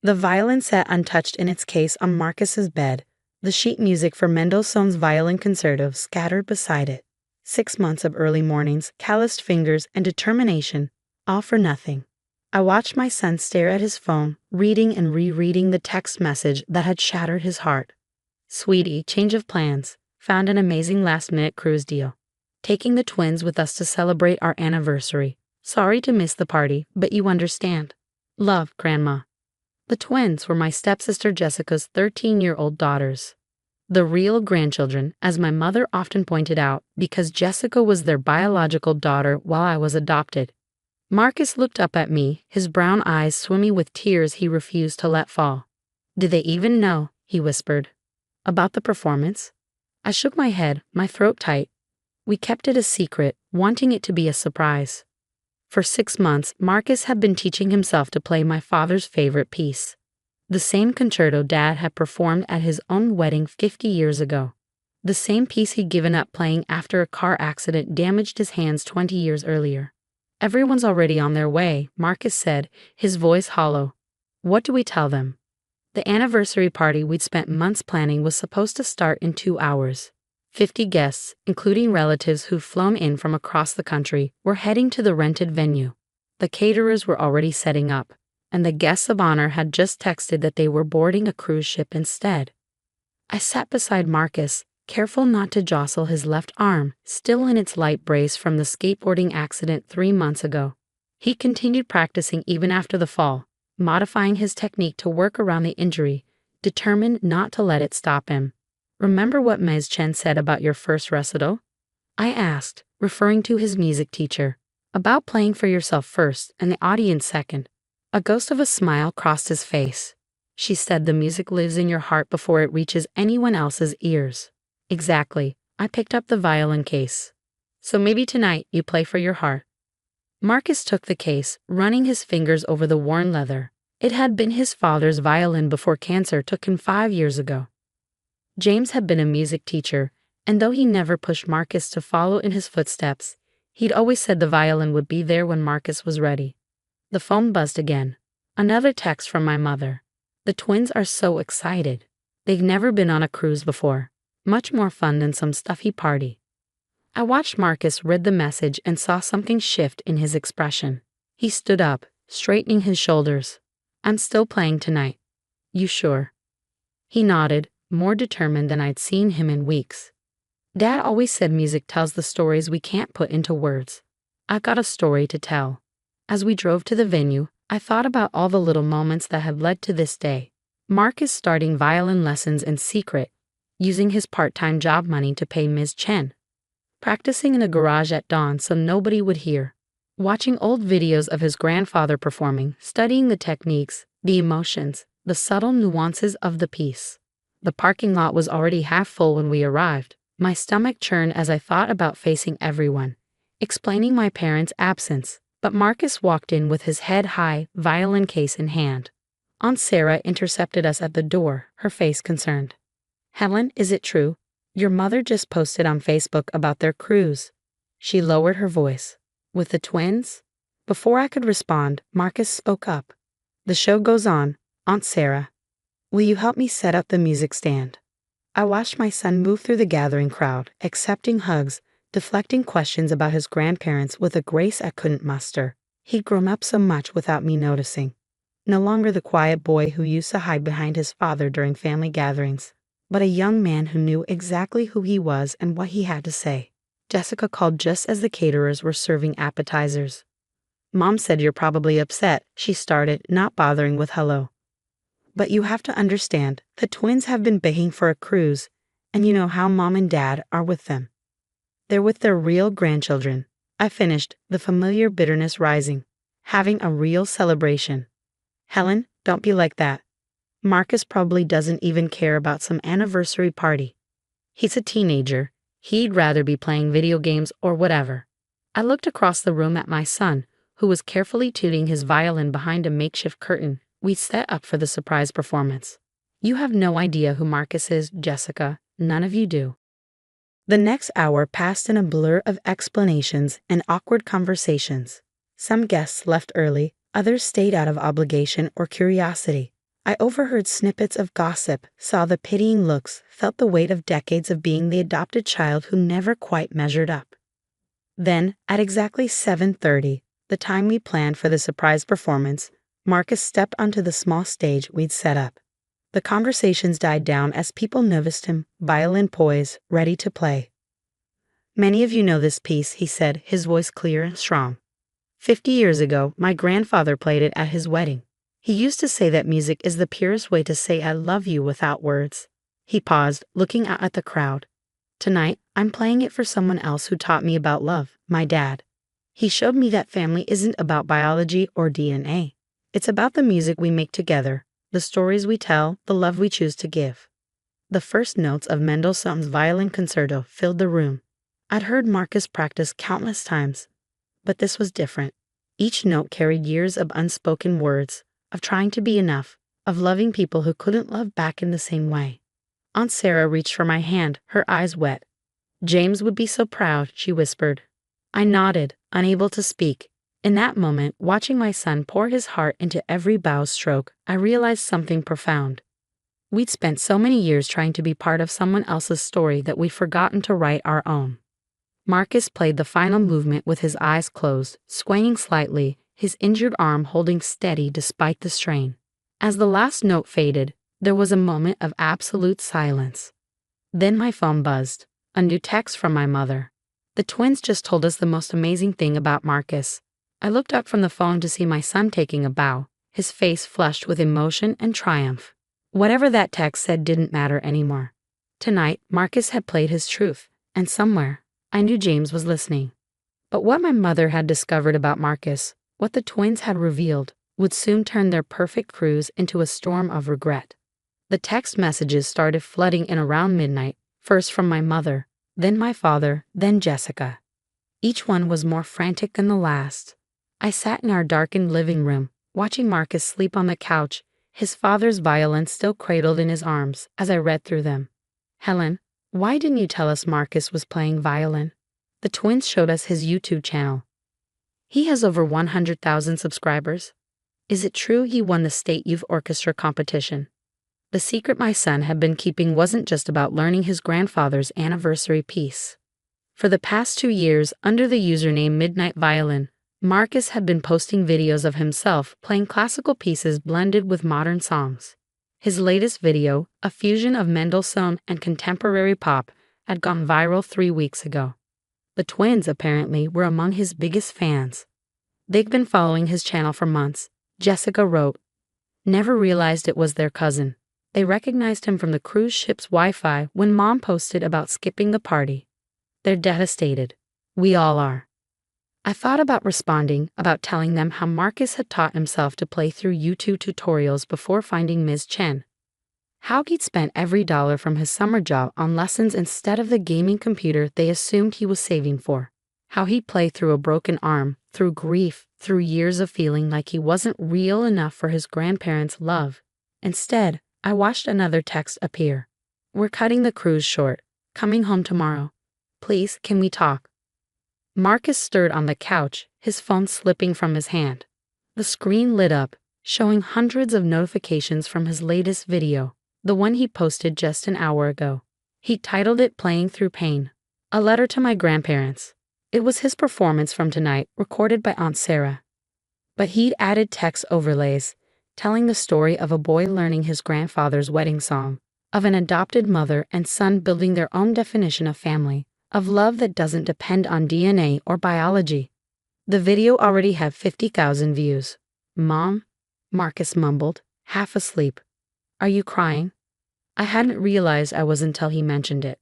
The violin sat untouched in its case on Marcus's bed, the sheet music for Mendelssohn's Violin Concerto scattered beside it. 6 months of early mornings, calloused fingers, and determination, all for nothing. I watched my son stare at his phone, reading and rereading the text message that had shattered his heart. "Sweetie, change of plans. Found an amazing last-minute cruise deal. Taking the twins with us to celebrate our anniversary. Sorry to miss the party, but you understand. Love, Grandma." The twins were my stepsister Jessica's 13-year-old daughters. The real grandchildren, as my mother often pointed out, because Jessica was their biological daughter while I was adopted. Marcus looked up at me, his brown eyes swimming with tears he refused to let fall. "Did they even know," he whispered, "about the performance?" I shook my head, my throat tight. We kept it a secret, wanting it to be a surprise. For 6 months, Marcus had been teaching himself to play my father's favorite piece. The same concerto Dad had performed at his own wedding 50 years ago. The same piece he'd given up playing after a car accident damaged his hands 20 years earlier. "Everyone's already on their way," Marcus said, his voice hollow. "What do we tell them?" The anniversary party we'd spent months planning was supposed to start in 2 hours. 50 guests, including relatives who'd flown in from across the country, were heading to the rented venue. The caterers were already setting up, and the guests of honor had just texted that they were boarding a cruise ship instead. I sat beside Marcus, careful not to jostle his left arm, still in its light brace from the skateboarding accident 3 months ago. He continued practicing even after the fall, modifying his technique to work around the injury, determined not to let it stop him. "Remember what Ms. Chen said about your first recital?" I asked, referring to his music teacher. "About playing for yourself first and the audience second." A ghost of a smile crossed his face. "She said the music lives in your heart before it reaches anyone else's ears." "Exactly." I picked up the violin case. "So maybe tonight you play for your heart." Marcus took the case, running his fingers over the worn leather. It had been his father's violin before cancer took him 5 years ago. James had been a music teacher, and though he never pushed Marcus to follow in his footsteps, he'd always said the violin would be there when Marcus was ready. The phone buzzed again. Another text from my mother. "The twins are so excited. They've never been on a cruise before. Much more fun than some stuffy party." I watched Marcus read the message and saw something shift in his expression. He stood up, straightening his shoulders. "I'm still playing tonight." "You sure?" He nodded, more determined than I'd seen him in weeks. "Dad always said music tells the stories we can't put into words. I've got a story to tell." As we drove to the venue, I thought about all the little moments that had led to this day. Marcus starting violin lessons in secret, using his part-time job money to pay Ms. Chen. Practicing in a garage at dawn so nobody would hear. Watching old videos of his grandfather performing, studying the techniques, the emotions, the subtle nuances of the piece. The parking lot was already half full when we arrived. My stomach churned as I thought about facing everyone, explaining my parents' absence, but Marcus walked in with his head high, violin case in hand. Aunt Sarah intercepted us at the door, her face concerned. "Helen, is it true? Your mother just posted on Facebook about their cruise." She lowered her voice. "With the twins?" Before I could respond, Marcus spoke up. "The show goes on, Aunt Sarah. Will you help me set up the music stand?" I watched my son move through the gathering crowd, accepting hugs, deflecting questions about his grandparents with a grace I couldn't muster. He'd grown up so much without me noticing. No longer the quiet boy who used to hide behind his father during family gatherings, but a young man who knew exactly who he was and what he had to say. Jessica called just as the caterers were serving appetizers. "Mom said you're probably upset," she started, not bothering with hello. "But you have to understand, the twins have been begging for a cruise, and you know how Mom and Dad are with them. They're with their real grandchildren." I finished, the familiar bitterness rising. "Having a real celebration." "Helen, don't be like that. Marcus probably doesn't even care about some anniversary party. He's a teenager. He'd rather be playing video games or whatever." I looked across the room at my son, who was carefully tuning his violin behind a makeshift curtain we'd set up for the surprise performance. "You have no idea who Marcus is, Jessica. None of you do." The next hour passed in a blur of explanations and awkward conversations. Some guests left early, others stayed out of obligation or curiosity. I overheard snippets of gossip, saw the pitying looks, felt the weight of decades of being the adopted child who never quite measured up. Then, at exactly 7:30, the time we planned for the surprise performance, Marcus stepped onto the small stage we'd set up. The conversations died down as people noticed him, violin poised, ready to play. "Many of you know this piece," he said, his voice clear and strong. "50 years ago, my grandfather played it at his wedding. He used to say that music is the purest way to say I love you without words." He paused, looking out at the crowd. "Tonight, I'm playing it for someone else who taught me about love, my dad. He showed me that family isn't about biology or DNA. It's about the music we make together, the stories we tell, the love we choose to give." The first notes of Mendelssohn's Violin Concerto filled the room. I'd heard Marcus practice countless times, but this was different. Each note carried years of unspoken words, of trying to be enough, of loving people who couldn't love back in the same way. Aunt Sarah reached for my hand, her eyes wet. "James would be so proud," she whispered. I nodded, unable to speak. In that moment, watching my son pour his heart into every bow stroke, I realized something profound. We'd spent so many years trying to be part of someone else's story that we'd forgotten to write our own. Marcus played the final movement with his eyes closed, swaying slightly, his injured arm holding steady despite the strain. As the last note faded, there was a moment of absolute silence. Then my phone buzzed. A new text from my mother. "The twins just told us the most amazing thing about Marcus." I looked up from the phone to see my son taking a bow, his face flushed with emotion and triumph. Whatever that text said didn't matter anymore. Tonight, Marcus had played his truth, and somewhere, I knew James was listening. But what my mother had discovered about Marcus, what the twins had revealed, would soon turn their perfect cruise into a storm of regret. The text messages started flooding in around midnight, first from my mother, then my father, then Jessica. Each one was more frantic than the last. I sat in our darkened living room, watching Marcus sleep on the couch, his father's violin still cradled in his arms, as I read through them. "Helen, why didn't you tell us Marcus was playing violin?" The twins showed us his YouTube channel. "He has over 100,000 subscribers. Is it true he won the State Youth Orchestra competition?" The secret my son had been keeping wasn't just about learning his grandfather's anniversary piece. For the past 2 years, under the username Midnight Violin, Marcus had been posting videos of himself playing classical pieces blended with modern songs. His latest video, a fusion of Mendelssohn and contemporary pop, had gone viral 3 weeks ago. The twins, apparently, were among his biggest fans. They'd been following his channel for months, Jessica wrote. Never realized it was their cousin. They recognized him from the cruise ship's Wi-Fi when Mom posted about skipping the party. They're devastated. We all are. I thought about responding, about telling them how Marcus had taught himself to play through YouTube tutorials before finding Ms. Chen. How he'd spent every dollar from his summer job on lessons instead of the gaming computer they assumed he was saving for. How he'd play through a broken arm, through grief, through years of feeling like he wasn't real enough for his grandparents' love. Instead, I watched another text appear. "We're cutting the cruise short. Coming home tomorrow. Please, can we talk?" Marcus stirred on the couch, his phone slipping from his hand. The screen lit up, showing hundreds of notifications from his latest video, the one he posted just an hour ago. He titled it Playing Through Pain, a letter to my grandparents. It was his performance from tonight, recorded by Aunt Sarah. But he'd added text overlays, telling the story of a boy learning his grandfather's wedding song, of an adopted mother and son building their own definition of family, of love that doesn't depend on DNA or biology. The video already had 50,000 views. "Mom?" Marcus mumbled, half asleep. "Are you crying?" I hadn't realized I was until he mentioned it.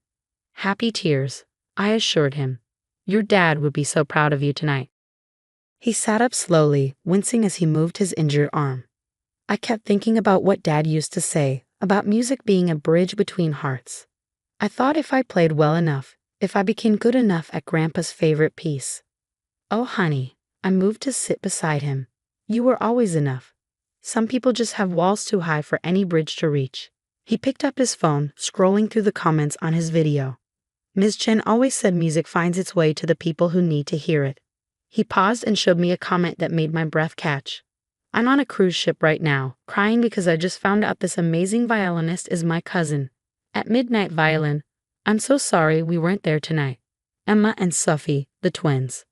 Happy tears, I assured him. "Your dad would be so proud of you tonight." He sat up slowly, wincing as he moved his injured arm. I kept thinking about what Dad used to say, about music being a bridge between hearts. I thought if I played well enough, if I became good enough at Grandpa's favorite piece. "Oh, honey," I moved to sit beside him. "You were always enough. Some people just have walls too high for any bridge to reach." He picked up his phone, scrolling through the comments on his video. "Ms. Chen always said music finds its way to the people who need to hear it." He paused and showed me a comment that made my breath catch. I'm on a cruise ship right now, crying because I just found out this amazing violinist is my cousin. At Midnight Violin. I'm so sorry we weren't there tonight. Emma and Sophie, the twins.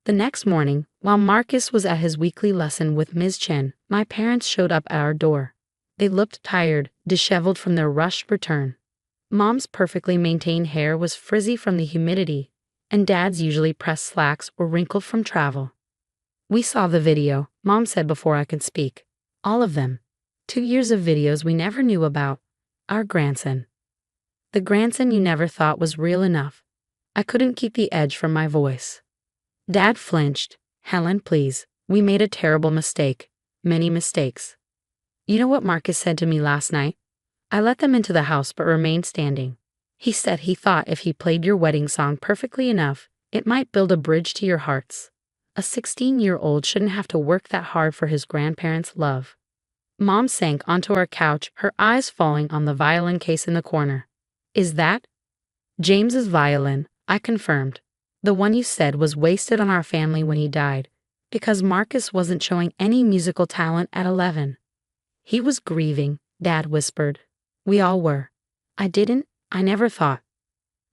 The next morning, while Marcus was at his weekly lesson with Ms. Chen, my parents showed up at our door. They looked tired, disheveled from their rushed return. Mom's perfectly maintained hair was frizzy from the humidity, and Dad's usually pressed slacks were wrinkled from travel. We saw the video, Mom said before I could speak. All of them. 2 years of videos we never knew about. Our grandson. The grandson you never thought was real enough. I couldn't keep the edge from my voice. Dad flinched. Helen, please. We made a terrible mistake. Many mistakes. You know what Marcus said to me last night? I let them into the house but remained standing. He said he thought if he played your wedding song perfectly enough, it might build a bridge to your hearts. A 16-year-old shouldn't have to work that hard for his grandparents' love. Mom sank onto our couch, her eyes falling on the violin case in the corner. Is that James's violin? I confirmed. The one you said was wasted on our family when he died, because Marcus wasn't showing any musical talent at 11. He was grieving, Dad whispered. We all were. I never thought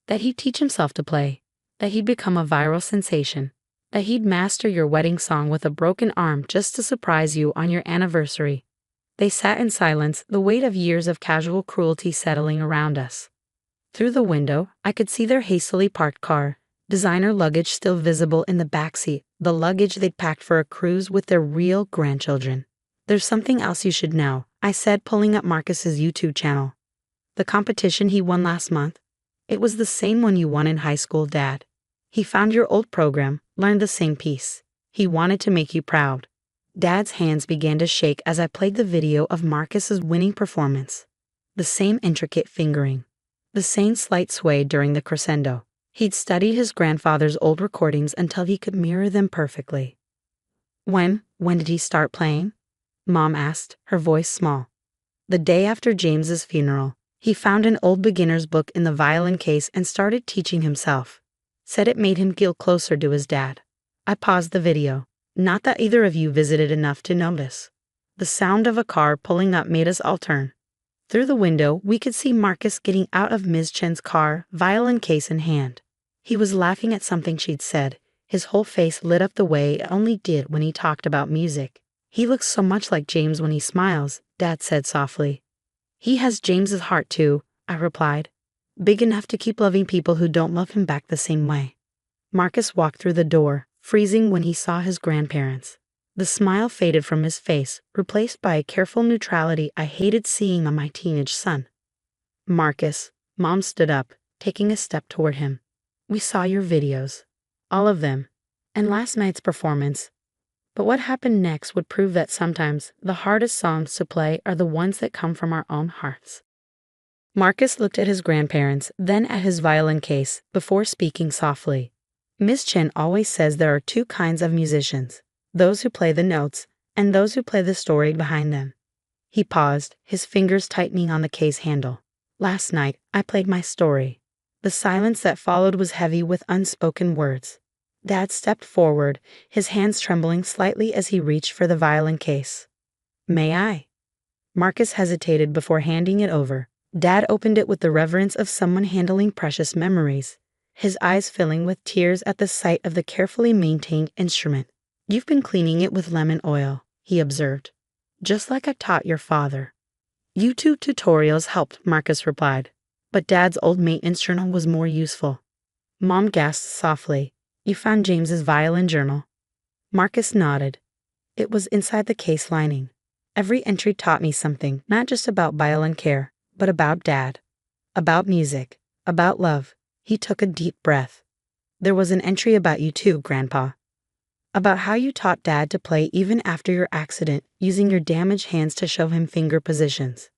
that he'd teach himself to play, that he'd become a viral sensation, that he'd master your wedding song with a broken arm just to surprise you on your anniversary. They sat in silence, the weight of years of casual cruelty settling around us. Through the window, I could see their hastily parked car, designer luggage still visible in the backseat, the luggage they'd packed for a cruise with their real grandchildren. There's something else you should know, I said, pulling up Marcus's YouTube channel. The competition he won last month? It was the same one you won in high school, Dad. He found your old program, learned the same piece. He wanted to make you proud. Dad's hands began to shake as I played the video of Marcus's winning performance. The same intricate fingering. The same slight sway during the crescendo. He'd studied his grandfather's old recordings until he could mirror them perfectly. When did he start playing? Mom asked, her voice small. The day after James's funeral. He found an old beginner's book in the violin case and started teaching himself. Said it made him feel closer to his dad. I paused the video. Not that either of you visited enough to notice. The sound of a car pulling up made us all turn. Through the window, we could see Marcus getting out of Ms. Chen's car, violin case in hand. He was laughing at something she'd said, his whole face lit up the way it only did when he talked about music. He looks so much like James when he smiles, Dad said softly. He has James's heart too, I replied. Big enough to keep loving people who don't love him back the same way. Marcus walked through the door, freezing when he saw his grandparents. The smile faded from his face, replaced by a careful neutrality I hated seeing on my teenage son. Marcus, Mom stood up, taking a step toward him. We saw your videos. All of them. And last night's performance. But what happened next would prove that sometimes the hardest songs to play are the ones that come from our own hearts. Marcus looked at his grandparents, then at his violin case, before speaking softly. Miss Chen always says there are 2 kinds of musicians. Those who play the notes, and those who play the story behind them. He paused, his fingers tightening on the case handle. Last night, I played my story. The silence that followed was heavy with unspoken words. Dad stepped forward, his hands trembling slightly as he reached for the violin case. May I? Marcus hesitated before handing it over. Dad opened it with the reverence of someone handling precious memories, his eyes filling with tears at the sight of the carefully maintained instrument. You've been cleaning it with lemon oil, he observed. Just like I taught your father. YouTube tutorials helped, Marcus replied. But Dad's old maintenance journal was more useful. Mom gasped softly. You found James's violin journal? Marcus nodded. It was inside the case lining. Every entry taught me something, not just about violin care, but about Dad. About music. About love. He took a deep breath. There was an entry about you too, Grandpa. About how you taught Dad to play even after your accident, using your damaged hands to show him finger positions.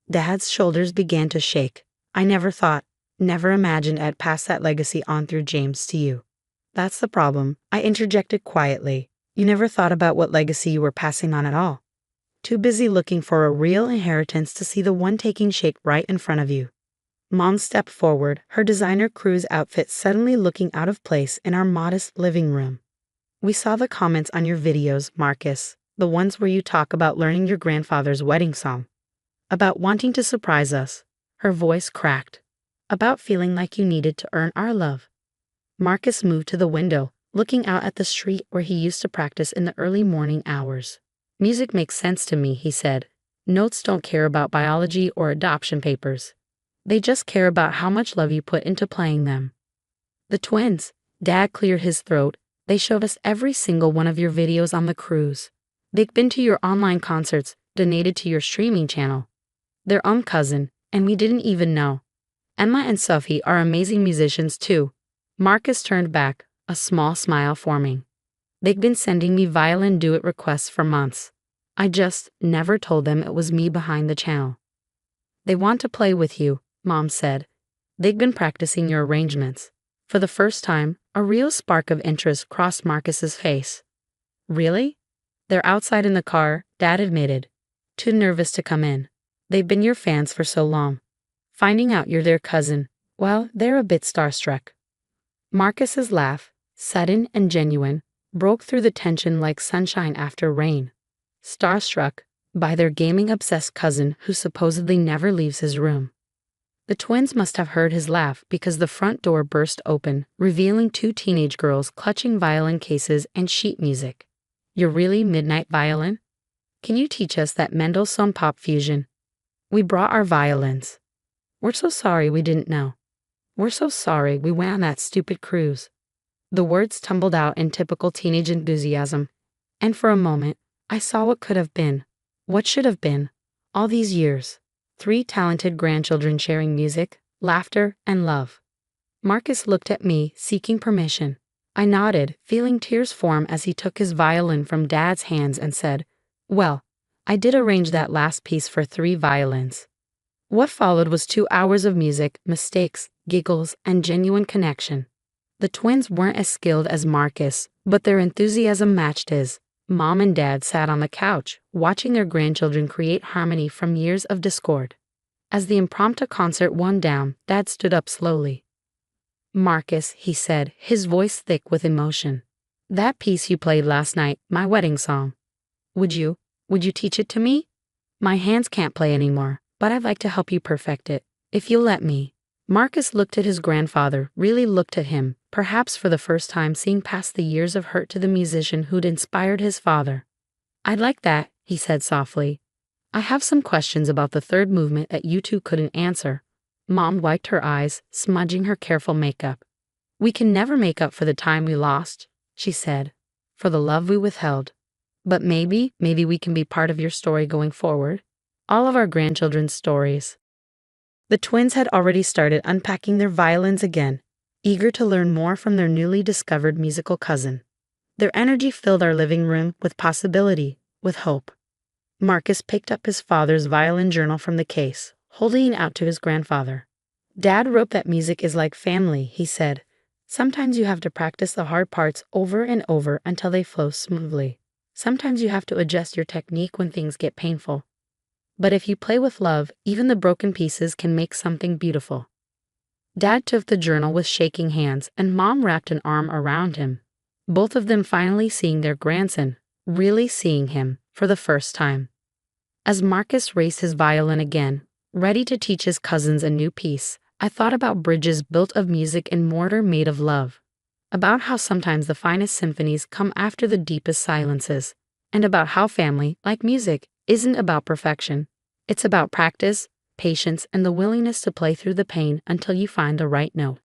Dad's shoulders began to shake. I never thought, never imagined I'd pass that legacy on through James to you. That's the problem, I interjected quietly. You never thought about what legacy you were passing on at all. Too busy looking for a real inheritance to see the one taking shape right in front of you. Mom stepped forward, her designer cruise outfit suddenly looking out of place in our modest living room. We saw the comments on your videos, Marcus. The ones where you talk about learning your grandfather's wedding song. About wanting to surprise us. Her voice cracked. About feeling like you needed to earn our love. Marcus moved to the window, looking out at the street where he used to practice in the early morning hours. Music makes sense to me, he said. Notes don't care about biology or adoption papers. They just care about how much love you put into playing them. The twins. Dad cleared his throat. They showed us every single one of your videos on the cruise. They've been to your online concerts, donated to your streaming channel. Their own cousin, and we didn't even know. Emma and Sophie are amazing musicians too. Marcus turned back, a small smile forming. They've been sending me violin duet requests for months. I just never told them it was me behind the channel. They want to play with you, Mom said. They've been practicing your arrangements. For the first time, a real spark of interest crossed Marcus's face. Really? They're outside in the car, Dad admitted. Too nervous to come in. They've been your fans for so long. Finding out you're their cousin, well, they're a bit starstruck. Marcus's laugh, sudden and genuine, broke through the tension like sunshine after rain. Starstruck by their gaming-obsessed cousin who supposedly never leaves his room. The twins must have heard his laugh because the front door burst open, revealing two teenage girls clutching violin cases and sheet music. You're really midnight violin? Can you teach us that Mendelssohn pop fusion? We brought our violins. We're so sorry we didn't know. We're so sorry we went on that stupid cruise. The words tumbled out in typical teenage enthusiasm, and for a moment, I saw what could have been, what should have been, all these years. 3 talented grandchildren sharing music, laughter, and love. Marcus looked at me, seeking permission. I nodded, feeling tears form as he took his violin from Dad's hands and said, "Well, I did arrange that last piece for 3 violins." What followed was 2 hours of music, mistakes, giggles, and genuine connection. The twins weren't as skilled as Marcus, but their enthusiasm matched his. Mom and Dad sat on the couch, watching their grandchildren create harmony from years of discord. As the impromptu concert wound down, Dad stood up slowly. "Marcus," he said, his voice thick with emotion. "That piece you played last night, my wedding song. Would you teach it to me? My hands can't play anymore, but I'd like to help you perfect it, if you'll let me." Marcus looked at his grandfather, really looked at him, perhaps for the first time seeing past the years of hurt to the musician who'd inspired his father. "I'd like that," he said softly. "I have some questions about the third movement that you two couldn't answer." Mom wiped her eyes, smudging her careful makeup. "We can never make up for the time we lost," she said, "for the love we withheld. But maybe we can be part of your story going forward. All of our grandchildren's stories." The twins had already started unpacking their violins again, eager to learn more from their newly discovered musical cousin. Their energy filled our living room with possibility, with hope. Marcus picked up his father's violin journal from the case, holding it out to his grandfather. "Dad wrote that music is like family," he said. "Sometimes you have to practice the hard parts over and over until they flow smoothly. Sometimes you have to adjust your technique when things get painful. But if you play with love, even the broken pieces can make something beautiful." Dad took the journal with shaking hands, and Mom wrapped an arm around him. Both of them finally seeing their grandson, really seeing him, for the first time. As Marcus raised his violin again, ready to teach his cousins a new piece, I thought about bridges built of music and mortar made of love. About how sometimes the finest symphonies come after the deepest silences, and about how family, like music, isn't about perfection. It's about practice, patience, and the willingness to play through the pain until you find the right note.